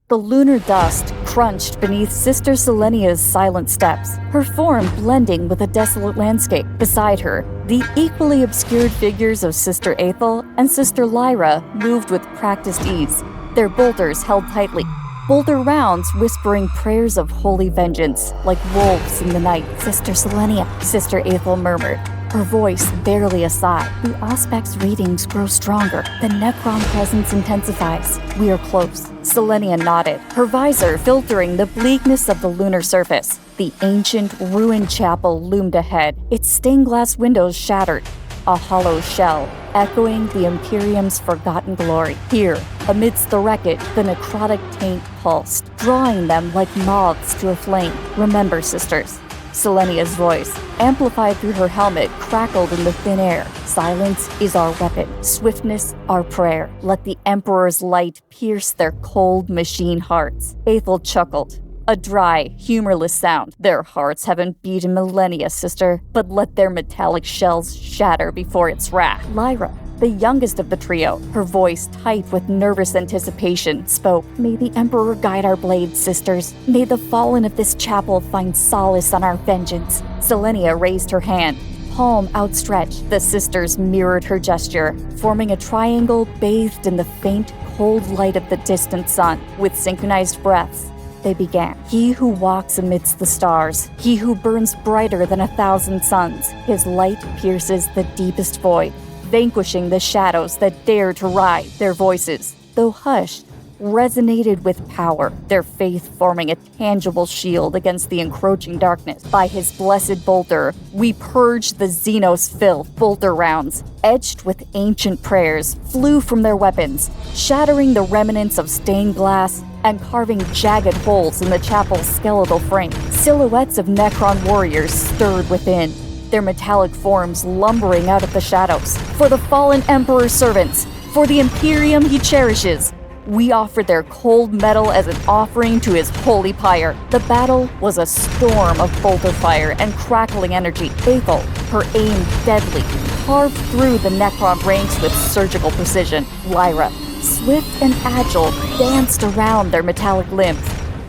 The lunar dust crunched beneath Sister Selenia's silent steps, her form blending with the desolate landscape. Beside her, the equally obscured figures of Sister Aethel and Sister Lyra moved with practiced ease, their bolters held tightly, bolter rounds whispering prayers of holy vengeance, like wolves in the night. "Sister Selenia," Sister Aethel murmured, her voice barely a sigh. "The Auspex readings grow stronger. The Necron presence intensifies. We are close." Selenia nodded, her visor filtering the bleakness of the lunar surface. The ancient, ruined chapel loomed ahead, its stained glass windows shattered, a hollow shell, echoing the Imperium's forgotten glory. Here, amidst the wreckage, the necrotic taint pulsed, drawing them like moths to a flame. "Remember, sisters." Selenia's voice, amplified through her helmet, crackled in the thin air. "Silence is our weapon, swiftness our prayer. Let the Emperor's light pierce their cold machine hearts." Aethel chuckled, a dry, humorless sound. "Their hearts haven't beat in millennia, sister, but let their metallic shells shatter before its wrath." Lyra, the youngest of the trio, her voice tight with nervous anticipation, spoke. "May the Emperor guide our blades, sisters. May the fallen of this chapel find solace on our vengeance." Selenia raised her hand, palm outstretched. The sisters mirrored her gesture, forming a triangle bathed in the faint, cold light of the distant sun. With synchronized breaths, they began. "He who walks amidst the stars, he who burns brighter than 1,000 suns, his light pierces the deepest void, vanquishing the shadows that dare to ride." Their voices, though hushed, resonated with power, their faith forming a tangible shield against the encroaching darkness. "By his blessed bolter, we purge the Xenos filth." Bolter rounds, etched with ancient prayers, flew from their weapons, shattering the remnants of stained glass and carving jagged holes in the chapel's skeletal frame. Silhouettes of Necron warriors stirred within, their metallic forms lumbering out of the shadows. "For the fallen Emperor's servants, for the Imperium he cherishes, we offer their cold metal as an offering to his holy pyre." The battle was a storm of bolter fire and crackling energy. Aethel, her aim deadly, carved through the Necron ranks with surgical precision. Lyra, swift and agile, danced around their metallic limbs,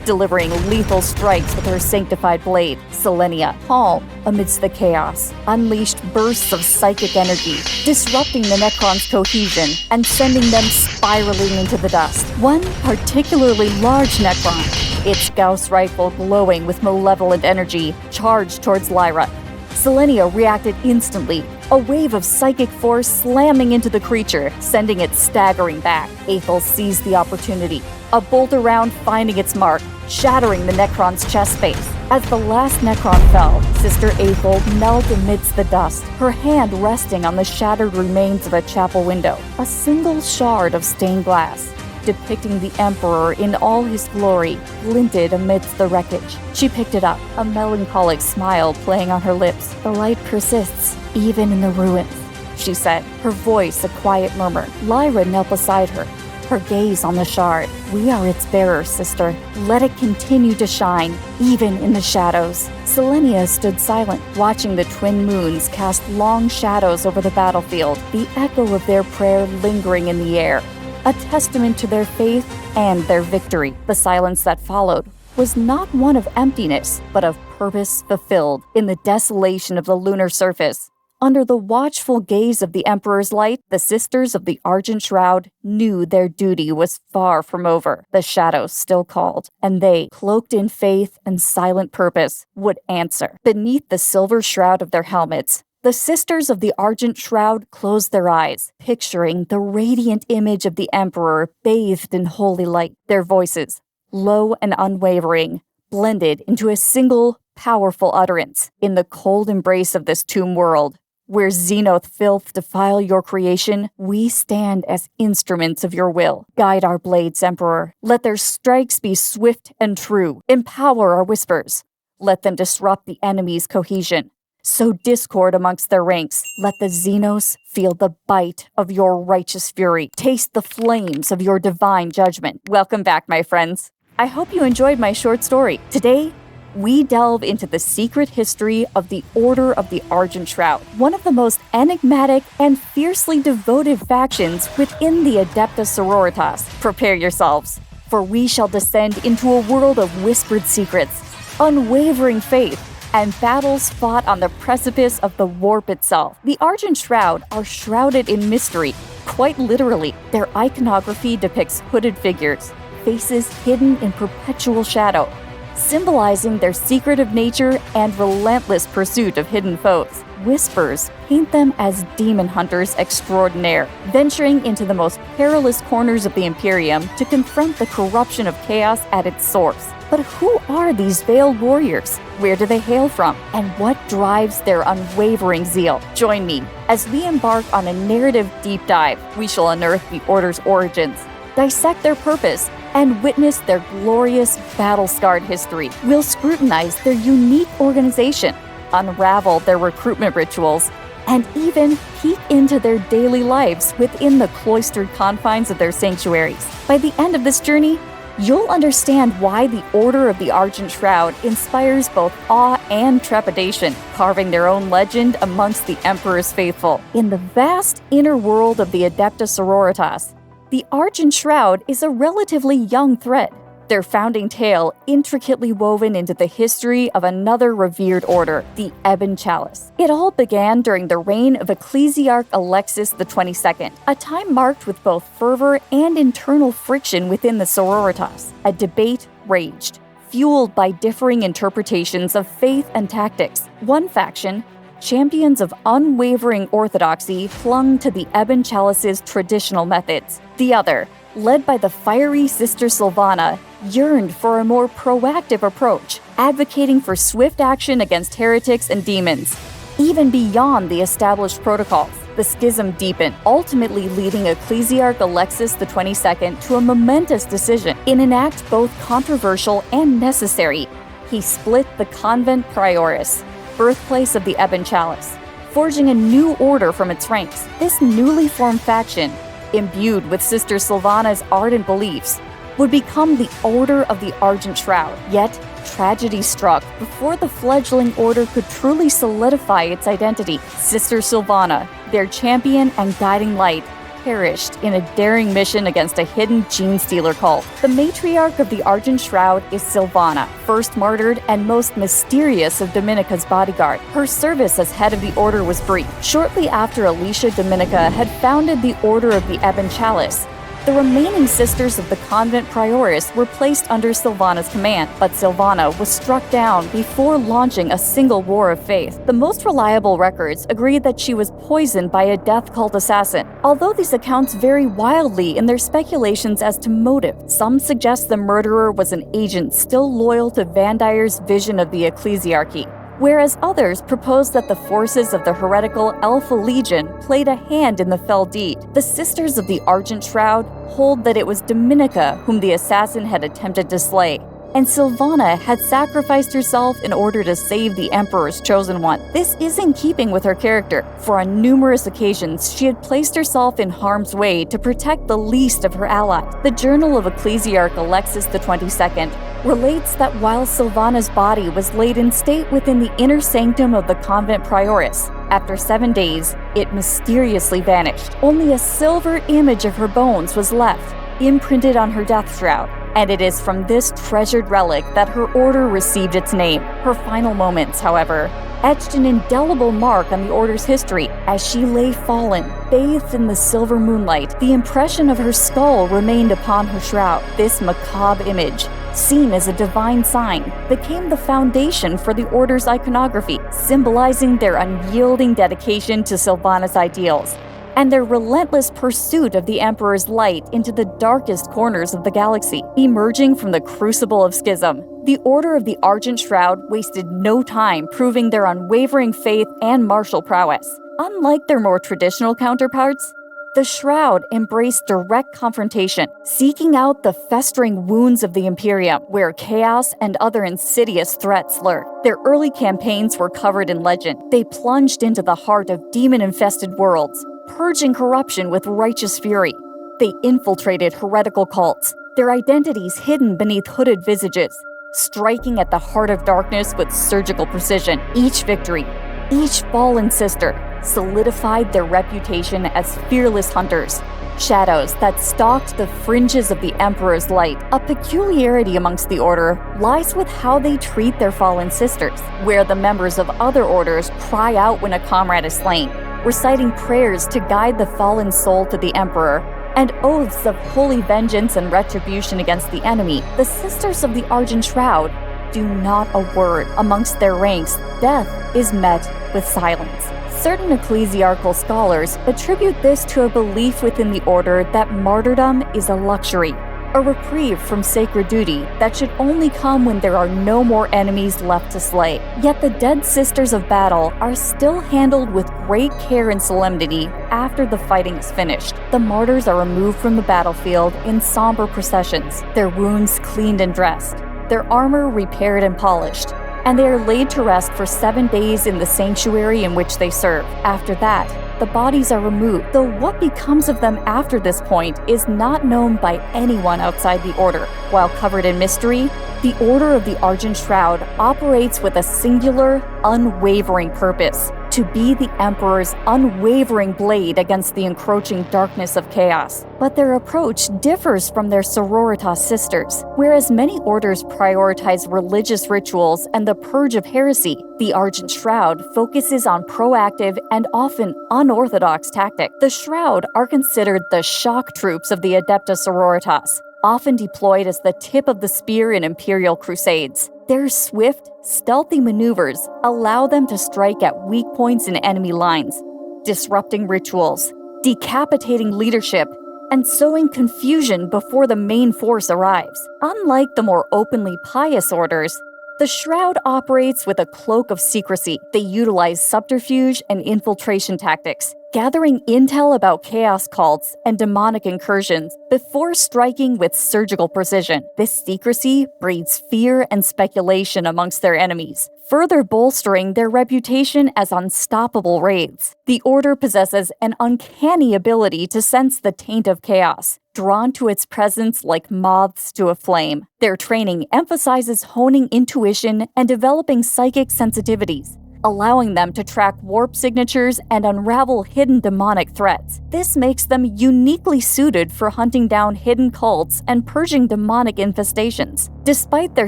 delivering lethal strikes with her sanctified blade. Selenia, calm amidst the chaos, unleashed bursts of psychic energy, disrupting the Necron's cohesion and sending them spiraling into the dust. One particularly large Necron, its Gauss rifle glowing with malevolent energy, charged towards Lyra. Selenia reacted instantly, a wave of psychic force slamming into the creature, sending it staggering back. Aethel seized the opportunity, a bolter round finding its mark, shattering the Necron's chest space. As the last Necron fell, Sister Aethel knelt amidst the dust, her hand resting on the shattered remains of a chapel window. A single shard of stained glass, depicting the Emperor in all his glory, glinted amidst the wreckage. She picked it up, a melancholic smile playing on her lips. "The light persists, even in the ruins," she said, her voice a quiet murmur. Lyra knelt beside her, her gaze on the shard. "We are its bearer, sister. Let it continue to shine, even in the shadows." Selenia stood silent, watching the twin moons cast long shadows over the battlefield, the echo of their prayer lingering in the air, a testament to their faith and their victory. The silence that followed was not one of emptiness, but of purpose fulfilled. In the desolation of the lunar surface, under the watchful gaze of the Emperor's light, the sisters of the Argent Shroud knew their duty was far from over. The shadows still called, and they, cloaked in faith and silent purpose, would answer. Beneath the silver shroud of their helmets, the sisters of the Argent Shroud closed their eyes, picturing the radiant image of the Emperor bathed in holy light. Their voices, low and unwavering, blended into a single, powerful utterance. "In the cold embrace of this tomb world, where Xenoth filth defile your creation, we stand as instruments of your will. Guide our blades, Emperor. Let their strikes be swift and true. Empower our whispers. Let them disrupt the enemy's cohesion. Sow discord amongst their ranks. Let the Xenos feel the bite of your righteous fury. Taste the flames of your divine judgment." Welcome back, my friends. I hope you enjoyed my short story. Today, we delve into the secret history of the Order of the Argent Shroud, one of the most enigmatic and fiercely devoted factions within the Adeptus Sororitas. Prepare yourselves For we shall descend into a world of whispered secrets, unwavering faith, and battles fought on the precipice of the warp itself. The Argent Shroud are shrouded in mystery. Quite literally, their iconography depicts hooded figures, faces hidden in perpetual shadow, symbolizing their secretive nature and relentless pursuit of hidden foes. Whispers paint them as demon hunters extraordinaire, venturing into the most perilous corners of the Imperium to confront the corruption of chaos at its source. But who are these veiled warriors? Where do they hail from? And what drives their unwavering zeal? Join me as we embark on a narrative deep dive. We shall unearth the Order's origins, dissect their purpose, and witness their glorious, battle-scarred history. We'll scrutinize their unique organization, unravel their recruitment rituals, and even peek into their daily lives within the cloistered confines of their sanctuaries. By the end of this journey, you'll understand why the Order of the Argent Shroud inspires both awe and trepidation, carving their own legend amongst the Emperor's faithful. In the vast inner world of the Adepta Sororitas, the Argent Shroud is a relatively young thread, their founding tale intricately woven into the history of another revered order, the Ebon Chalice. It all began during the reign of Ecclesiarch Alexis XXII, a time marked with both fervor and internal friction within the sororitas. A debate raged, fueled by differing interpretations of faith and tactics. One faction, champions of unwavering orthodoxy, clung to the Ebon Chalice's traditional methods. The other, led by the fiery Sister Sylvana, yearned for a more proactive approach, advocating for swift action against heretics and demons. Even beyond the established protocols, the schism deepened, ultimately leading Ecclesiarch Alexis XXII to a momentous decision. In an act both controversial and necessary, he split the convent primaris, birthplace of the Ebon Chalice, forging a new order from its ranks. This newly formed faction, imbued with Sister Sylvana's ardent beliefs, would become the Order of the Argent Shroud. Yet, tragedy struck before the fledgling order could truly solidify its identity. Sister Sylvana, their champion and guiding light, perished in a daring mission against a hidden gene stealer cult. The matriarch of the Argent Shroud is Sylvana, first martyred and most mysterious of Dominica's bodyguard. Her service as head of the order was brief. Shortly after Alicia Dominica had founded the Order of the Ebon Chalice, the remaining sisters of the convent primaris were placed under Sylvana's command, but Sylvana was struck down before launching a single war of faith. The most reliable records agree that she was poisoned by a death cult assassin. Although these accounts vary wildly in their speculations as to motive, some suggest the murderer was an agent still loyal to Vandire's vision of the ecclesiarchy, whereas others propose that the forces of the heretical Alpha Legion played a hand in the fell deed. The Sisters of the Argent Shroud hold that it was Dominica whom the assassin had attempted to slay, and Sylvana had sacrificed herself in order to save the Emperor's chosen one. This is in keeping with her character, for on numerous occasions she had placed herself in harm's way to protect the least of her allies. The Journal of Ecclesiarch Alexis XXII relates that while Sylvana's body was laid in state within the inner sanctum of the convent primaris, after 7 days, it mysteriously vanished. Only a silver image of her bones was left, imprinted on her death shroud, and it is from this treasured relic that her order received its name. Her final moments, however, etched an indelible mark on the order's history. As she lay fallen, bathed in the silver moonlight, the impression of her skull remained upon her shroud. This macabre image, seen as a divine sign, became the foundation for the order's iconography, symbolizing their unyielding dedication to Sylvana's ideals and their relentless pursuit of the Emperor's light into the darkest corners of the galaxy. Emerging from the crucible of schism, the Order of the Argent Shroud wasted no time proving their unwavering faith and martial prowess. Unlike their more traditional counterparts, the Shroud embraced direct confrontation, seeking out the festering wounds of the Imperium, where chaos and other insidious threats lurk. Their early campaigns were covered in legend. They plunged into the heart of demon-infested worlds, purging corruption with righteous fury. They infiltrated heretical cults, their identities hidden beneath hooded visages, striking at the heart of darkness with surgical precision. Each victory, each fallen sister, solidified their reputation as fearless hunters, shadows that stalked the fringes of the Emperor's light. A peculiarity amongst the Order lies with how they treat their fallen sisters, where the members of other orders cry out when a comrade is slain, reciting prayers to guide the fallen soul to the Emperor, and oaths of holy vengeance and retribution against the enemy. The Sisters of the Argent Shroud do not a word. Amongst their ranks, death is met with silence. Certain ecclesiarchal scholars attribute this to a belief within the Order that martyrdom is a luxury, a reprieve from sacred duty that should only come when there are no more enemies left to slay. Yet the dead Sisters of Battle are still handled with great care and solemnity after the fighting is finished. The martyrs are removed from the battlefield in somber processions, their wounds cleaned and dressed, their armor repaired and polished, and they are laid to rest for 7 days in the sanctuary in which they serve. After that, the bodies are removed, though what becomes of them after this point is not known by anyone outside the Order. While covered in mystery, the Order of the Argent Shroud operates with a singular, unwavering purpose: to be the Emperor's unwavering blade against the encroaching darkness of chaos. But their approach differs from their sororitas sisters. Whereas many orders prioritize religious rituals and the purge of heresy, the Argent Shroud focuses on proactive and often unorthodox tactics. The Shroud are considered the shock troops of the Adepta Sororitas, often deployed as the tip of the spear in imperial crusades. Their swift, stealthy maneuvers allow them to strike at weak points in enemy lines, disrupting rituals, decapitating leadership, and sowing confusion before the main force arrives. Unlike the more openly pious orders, the Shroud operates with a cloak of secrecy. They utilize subterfuge and infiltration tactics, gathering intel about chaos cults and demonic incursions before striking with surgical precision. This secrecy breeds fear and speculation amongst their enemies, further bolstering their reputation as unstoppable raids. The Order possesses an uncanny ability to sense the taint of chaos, drawn to its presence like moths to a flame. Their training emphasizes honing intuition and developing psychic sensitivities, allowing them to track warp signatures and unravel hidden demonic threats. This makes them uniquely suited for hunting down hidden cults and purging demonic infestations. Despite their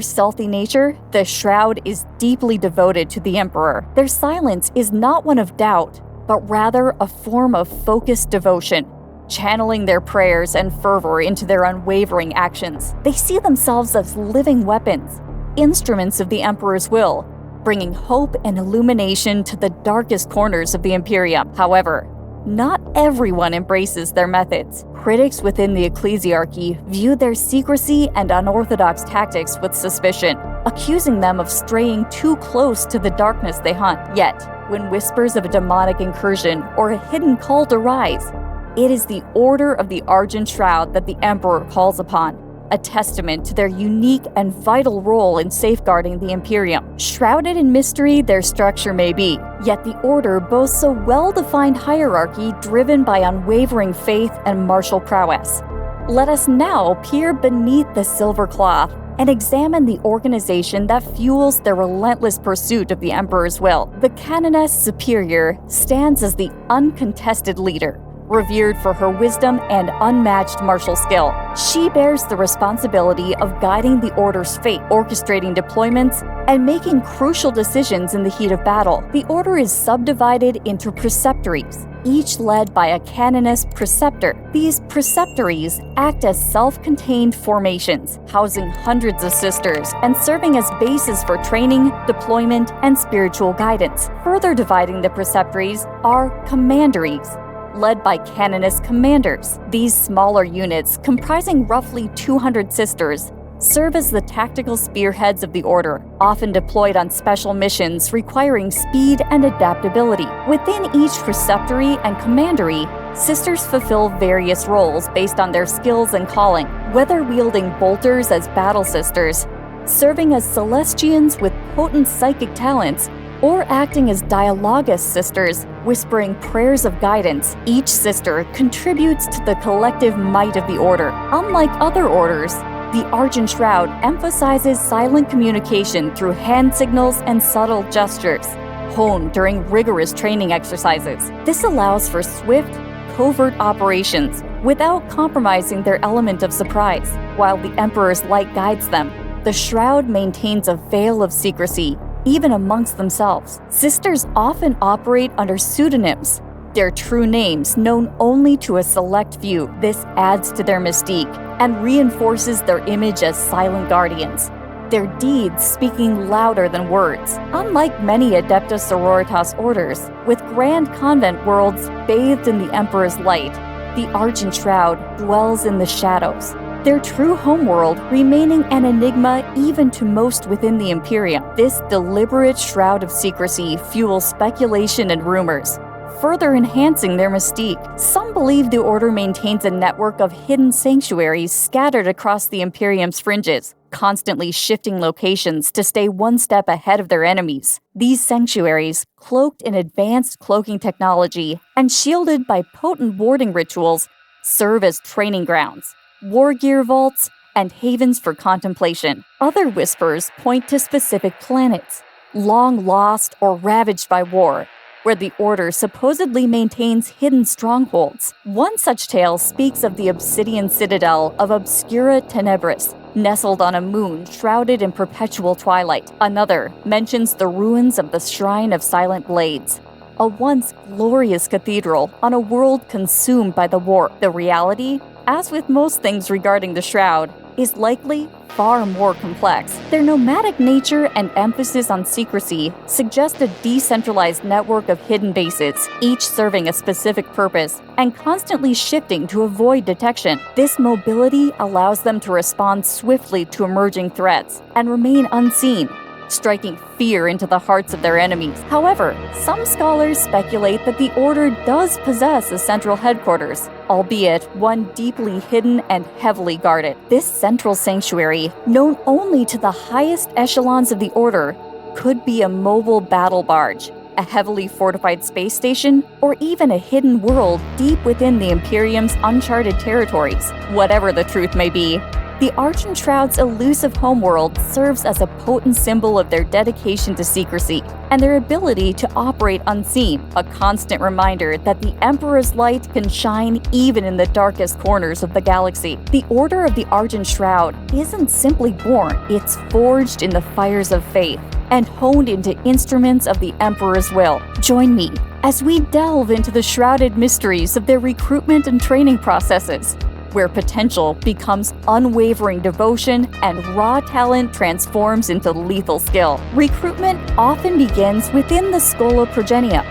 stealthy nature, the Shroud is deeply devoted to the Emperor. Their silence is not one of doubt, but rather a form of focused devotion, channeling their prayers and fervor into their unwavering actions. They see themselves as living weapons, instruments of the Emperor's will, bringing hope and illumination to the darkest corners of the Imperium. However, not everyone embraces their methods. Critics within the ecclesiarchy view their secrecy and unorthodox tactics with suspicion, accusing them of straying too close to the darkness they hunt. Yet, when whispers of a demonic incursion or a hidden cult arise, it is the Order of the Argent Shroud that the Emperor calls upon, a testament to their unique and vital role in safeguarding the Imperium. Shrouded in mystery their structure may be, yet the Order boasts a well-defined hierarchy driven by unwavering faith and martial prowess. Let us now peer beneath the silver cloth and examine the organization that fuels their relentless pursuit of the Emperor's will. The Canoness Superior stands as the uncontested leader, revered for her wisdom and unmatched martial skill. She bears the responsibility of guiding the Order's fate, orchestrating deployments, and making crucial decisions in the heat of battle. The Order is subdivided into preceptories, each led by a canoness preceptor. These preceptories act as self-contained formations, housing hundreds of sisters and serving as bases for training, deployment, and spiritual guidance. Further dividing the preceptories are commanderies, led by canoness commanders. These smaller units, comprising roughly 200 sisters, serve as the tactical spearheads of the Order, often deployed on special missions requiring speed and adaptability. Within each preceptory and commandery, sisters fulfill various roles based on their skills and calling, whether wielding bolters as battle sisters, serving as Celestians with potent psychic talents, or acting as dialogus sisters, whispering prayers of guidance. Each sister contributes to the collective might of the Order. Unlike other orders, the Argent Shroud emphasizes silent communication through hand signals and subtle gestures, honed during rigorous training exercises. This allows for swift, covert operations without compromising their element of surprise. While the Emperor's light guides them, the Shroud maintains a veil of secrecy, even amongst themselves. Sisters often operate under pseudonyms, their true names known only to a select few. This adds to their mystique and reinforces their image as silent guardians, their deeds speaking louder than words. Unlike many Adepta Sororitas orders, with grand convent worlds bathed in the Emperor's light, the Argent Shroud dwells in the shadows, their true homeworld remaining an enigma even to most within the Imperium. This deliberate shroud of secrecy fuels speculation and rumors, further enhancing their mystique. Some believe the Order maintains a network of hidden sanctuaries scattered across the Imperium's fringes, constantly shifting locations to stay one step ahead of their enemies. These sanctuaries, cloaked in advanced cloaking technology and shielded by potent warding rituals, serve as training grounds, war gear vaults, and havens for contemplation. Other whispers point to specific planets, long lost or ravaged by war, where the Order supposedly maintains hidden strongholds. One such tale speaks of the obsidian citadel of Obscura Tenebris, nestled on a moon shrouded in perpetual twilight. Another mentions the ruins of the Shrine of Silent Blades, a once glorious cathedral on a world consumed by the war. The reality, as with most things regarding the Shroud, is likely far more complex. Their nomadic nature and emphasis on secrecy suggest a decentralized network of hidden bases, each serving a specific purpose and constantly shifting to avoid detection. This mobility allows them to respond swiftly to emerging threats and remain unseen, striking fear into the hearts of their enemies. However, some scholars speculate that the Order does possess a central headquarters, albeit one deeply hidden and heavily guarded. This central sanctuary, known only to the highest echelons of the Order, could be a mobile battle barge, a heavily fortified space station, or even a hidden world deep within the Imperium's uncharted territories. Whatever the truth may be, the Argent Shroud's elusive homeworld serves as a potent symbol of their dedication to secrecy and their ability to operate unseen, a constant reminder that the Emperor's light can shine even in the darkest corners of the galaxy. The Order of the Argent Shroud isn't simply born, it's forged in the fires of faith and honed into instruments of the Emperor's will. Join me as we delve into the shrouded mysteries of their recruitment and training processes, where potential becomes unwavering devotion and raw talent transforms into lethal skill. Recruitment often begins within the Schola Progenia,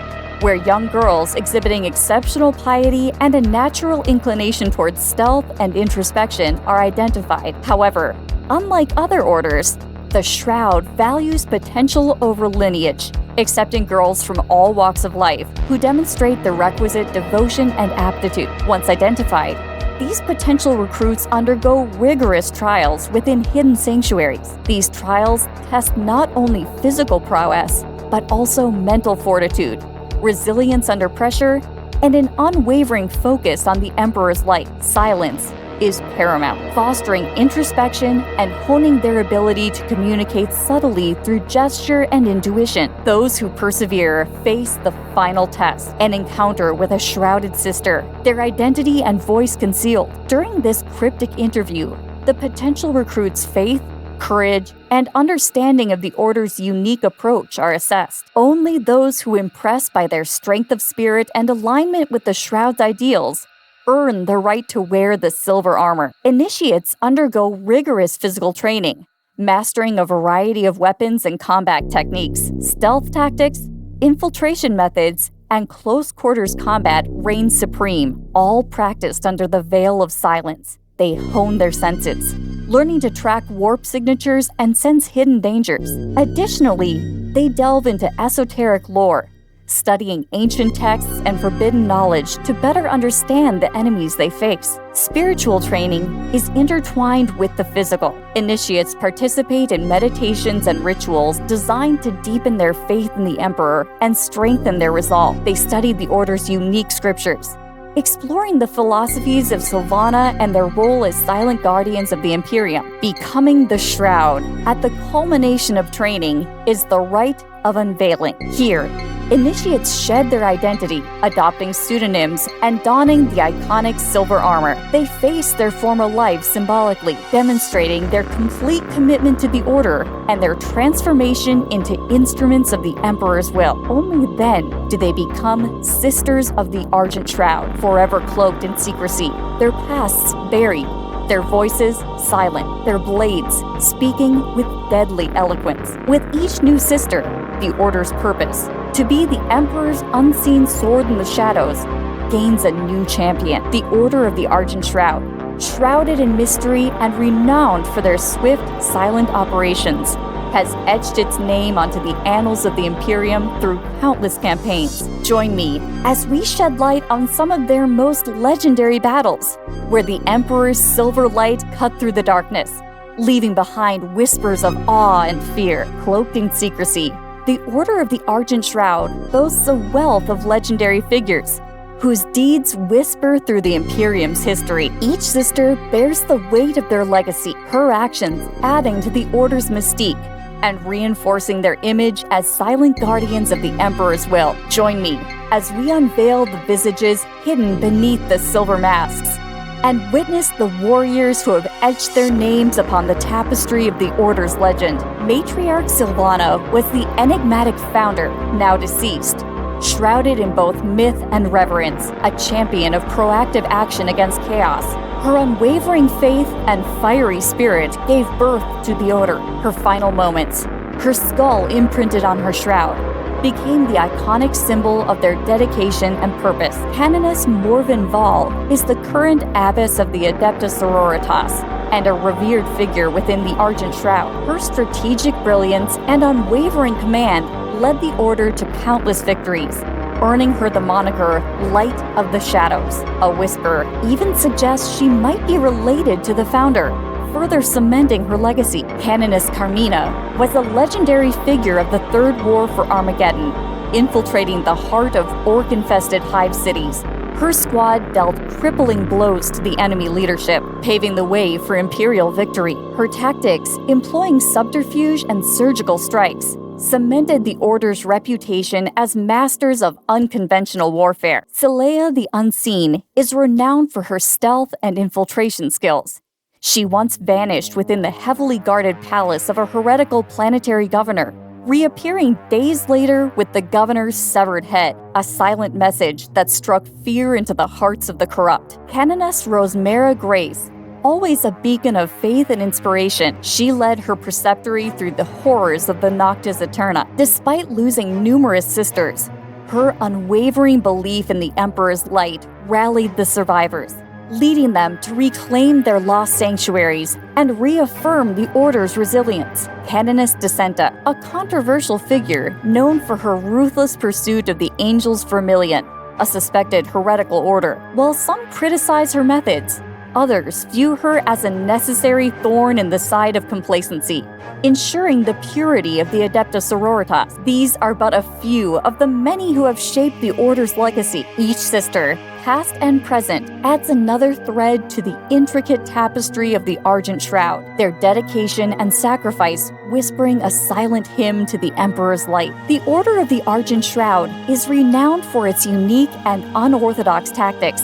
where young girls exhibiting exceptional piety and a natural inclination towards stealth and introspection are identified. However, unlike other orders, the Shroud values potential over lineage, accepting girls from all walks of life who demonstrate the requisite devotion and aptitude. Once identified, these potential recruits undergo rigorous trials within hidden sanctuaries. These trials test not only physical prowess, but also mental fortitude, resilience under pressure, and an unwavering focus on the Emperor's light. Silence is paramount, fostering introspection and honing their ability to communicate subtly through gesture and intuition. Those who persevere face the final test, an encounter with a shrouded sister, their identity and voice concealed. During this cryptic interview, the potential recruits' faith, courage, and understanding of the Order's unique approach are assessed. Only those who impress by their strength of spirit and alignment with the Shroud's ideals earn the right to wear the silver armor. Initiates undergo rigorous physical training, mastering a variety of weapons and combat techniques. Stealth tactics, infiltration methods, and close quarters combat reign supreme, all practiced under the veil of silence. They hone their senses, learning to track warp signatures and sense hidden dangers. Additionally, they delve into esoteric lore, studying ancient texts and forbidden knowledge to better understand the enemies they face. Spiritual training is intertwined with the physical. Initiates participate in meditations and rituals designed to deepen their faith in the Emperor and strengthen their resolve. They study the Order's unique scriptures, exploring the philosophies of Sylvana and their role as silent guardians of the Imperium. Becoming the Shroud, at the culmination of training, is the rite of unveiling. Here, initiates shed their identity, adopting pseudonyms and donning the iconic silver armor. They face their former lives symbolically, demonstrating their complete commitment to the Order and their transformation into instruments of the Emperor's will. Only then do they become Sisters of the Argent Shroud, forever cloaked in secrecy, their pasts buried, their voices silent, their blades speaking with deadly eloquence. With each new sister, the Order's purpose, to be the Emperor's unseen sword in the shadows, gains a new champion. The Order of the Argent Shroud, shrouded in mystery and renowned for their swift, silent operations, has etched its name onto the annals of the Imperium through countless campaigns. Join me as we shed light on some of their most legendary battles, where the Emperor's silver light cut through the darkness, leaving behind whispers of awe and fear. Cloaked in secrecy, the Order of the Argent Shroud boasts a wealth of legendary figures, whose deeds whisper through the Imperium's history. Each sister bears the weight of their legacy, her actions adding to the Order's mystique and reinforcing their image as silent guardians of the Emperor's will. Join me as we unveil the visages hidden beneath the silver masks and witness the warriors who have etched their names upon the tapestry of the Order's legend. Matriarch Sylvana was the enigmatic founder, now deceased, shrouded in both myth and reverence, a champion of proactive action against chaos. Her unwavering faith and fiery spirit gave birth to the Order. Her final moments, her skull imprinted on her shroud, became the iconic symbol of their dedication and purpose. Canoness Morven Val is the current abbess of the Adepta Sororitas and a revered figure within the Argent Shroud. Her strategic brilliance and unwavering command led the Order to countless victories, earning her the moniker Light of the Shadows. A whisper even suggests she might be related to the founder, further cementing her legacy. Canoness Carmina was a legendary figure of the Third War for Armageddon, infiltrating the heart of orc-infested hive cities. Her squad dealt crippling blows to the enemy leadership, paving the way for Imperial victory. Her tactics, employing subterfuge and surgical strikes, cemented the Order's reputation as masters of unconventional warfare. Silea the Unseen is renowned for her stealth and infiltration skills. She once vanished within the heavily guarded palace of a heretical planetary governor, reappearing days later with the governor's severed head, a silent message that struck fear into the hearts of the corrupt. Canoness Rosemera Grace, always a beacon of faith and inspiration, she led her preceptory through the horrors of the Noctis Eterna. Despite losing numerous sisters, her unwavering belief in the Emperor's light rallied the survivors, leading them to reclaim their lost sanctuaries and reaffirm the Order's resilience. Canoness Dissenta, a controversial figure known for her ruthless pursuit of the Angel's Vermilion, a suspected heretical order. While some criticize her methods, others view her as a necessary thorn in the side of complacency, ensuring the purity of the Adepta Sororitas. These are but a few of the many who have shaped the Order's legacy. Each sister, past and present, adds another thread to the intricate tapestry of the Argent Shroud, their dedication and sacrifice whispering a silent hymn to the Emperor's light. The Order of the Argent Shroud is renowned for its unique and unorthodox tactics,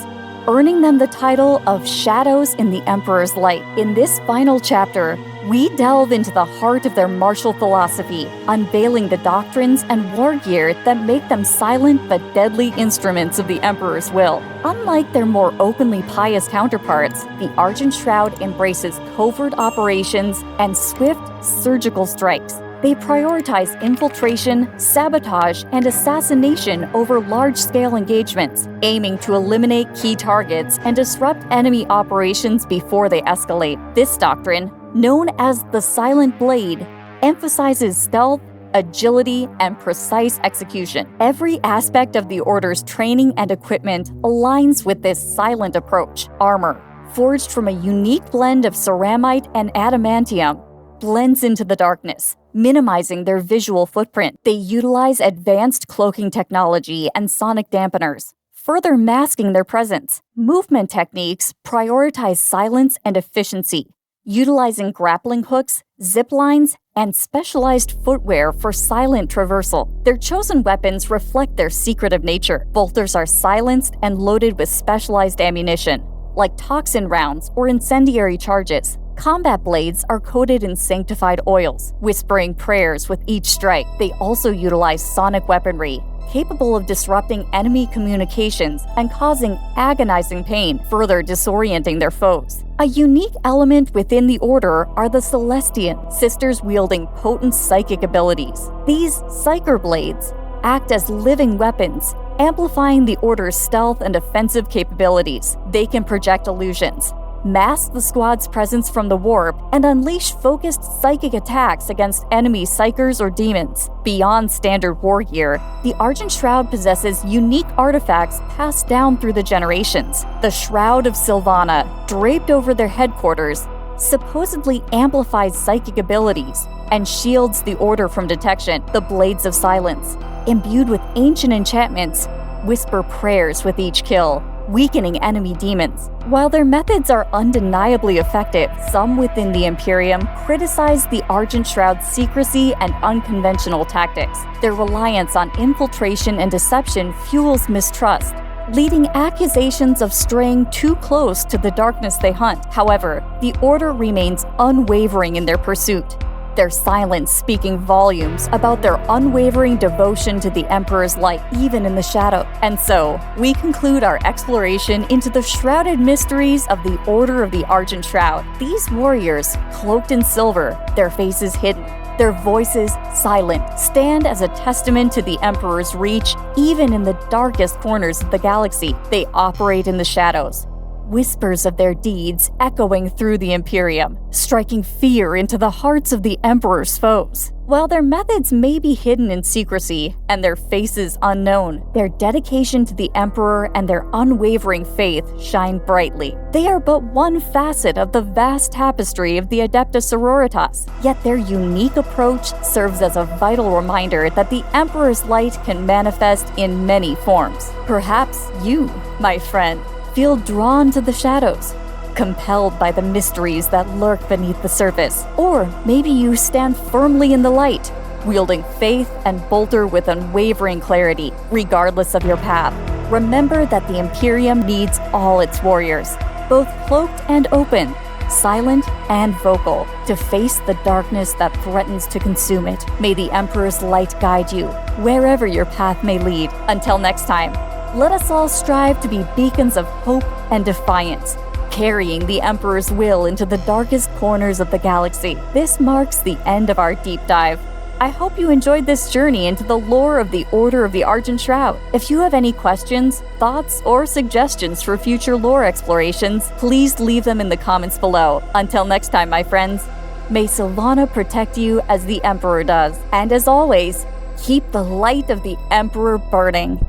earning them the title of Shadows in the Emperor's Light. In this final chapter, we delve into the heart of their martial philosophy, unveiling the doctrines and war gear that make them silent but deadly instruments of the Emperor's will. Unlike their more openly pious counterparts, the Argent Shroud embraces covert operations and swift surgical strikes. They prioritize infiltration, sabotage, and assassination over large-scale engagements, aiming to eliminate key targets and disrupt enemy operations before they escalate. This doctrine, known as the Silent Blade, emphasizes stealth, agility, and precise execution. Every aspect of the Order's training and equipment aligns with this silent approach. Armor, forged from a unique blend of ceramite and adamantium, blends into the darkness, minimizing their visual footprint. They utilize advanced cloaking technology and sonic dampeners, further masking their presence. Movement techniques prioritize silence and efficiency, utilizing grappling hooks, zip lines, and specialized footwear for silent traversal. Their chosen weapons reflect their secretive nature. Bolters are silenced and loaded with specialized ammunition, like toxin rounds or incendiary charges. Combat blades are coated in sanctified oils, whispering prayers with each strike. They also utilize sonic weaponry, capable of disrupting enemy communications and causing agonizing pain, further disorienting their foes. A unique element within the Order are the Celestian, sisters wielding potent psychic abilities. These psyker blades act as living weapons, amplifying the Order's stealth and offensive capabilities. They can project illusions, mask the squad's presence from the warp, and unleash focused psychic attacks against enemy psykers or demons. Beyond standard war gear, the Argent Shroud possesses unique artifacts passed down through the generations. The Shroud of Sylvana, draped over their headquarters, supposedly amplifies psychic abilities and shields the Order from detection. The Blades of Silence, imbued with ancient enchantments, whisper prayers with each kill, weakening enemy demons. While their methods are undeniably effective, some within the Imperium criticize the Argent Shroud's secrecy and unconventional tactics. Their reliance on infiltration and deception fuels mistrust, leading accusations of straying too close to the darkness they hunt. However, the Order remains unwavering in their pursuit, their silence speaking volumes about their unwavering devotion to the Emperor's light, even in the shadow. And so, we conclude our exploration into the shrouded mysteries of the Order of the Argent Shroud. These warriors, cloaked in silver, their faces hidden, their voices silent, stand as a testament to the Emperor's reach, even in the darkest corners of the galaxy. They operate in the shadows, whispers of their deeds echoing through the Imperium, striking fear into the hearts of the Emperor's foes. While their methods may be hidden in secrecy and their faces unknown, their dedication to the Emperor and their unwavering faith shine brightly. They are but one facet of the vast tapestry of the Adepta Sororitas, yet their unique approach serves as a vital reminder that the Emperor's light can manifest in many forms. Perhaps you, my friend, feel drawn to the shadows, compelled by the mysteries that lurk beneath the surface. Or maybe you stand firmly in the light, wielding faith and bolter with unwavering clarity, regardless of your path. Remember that the Imperium needs all its warriors, both cloaked and open, silent and vocal, to face the darkness that threatens to consume it. May the Emperor's light guide you, wherever your path may lead. Until next time, let us all strive to be beacons of hope and defiance, carrying the Emperor's will into the darkest corners of the galaxy. This marks the end of our deep dive. I hope you enjoyed this journey into the lore of the Order of the Argent Shroud. If you have any questions, thoughts, or suggestions for future lore explorations, please leave them in the comments below. Until next time, my friends, may Sylvana protect you as the Emperor does. And as always, keep the light of the Emperor burning.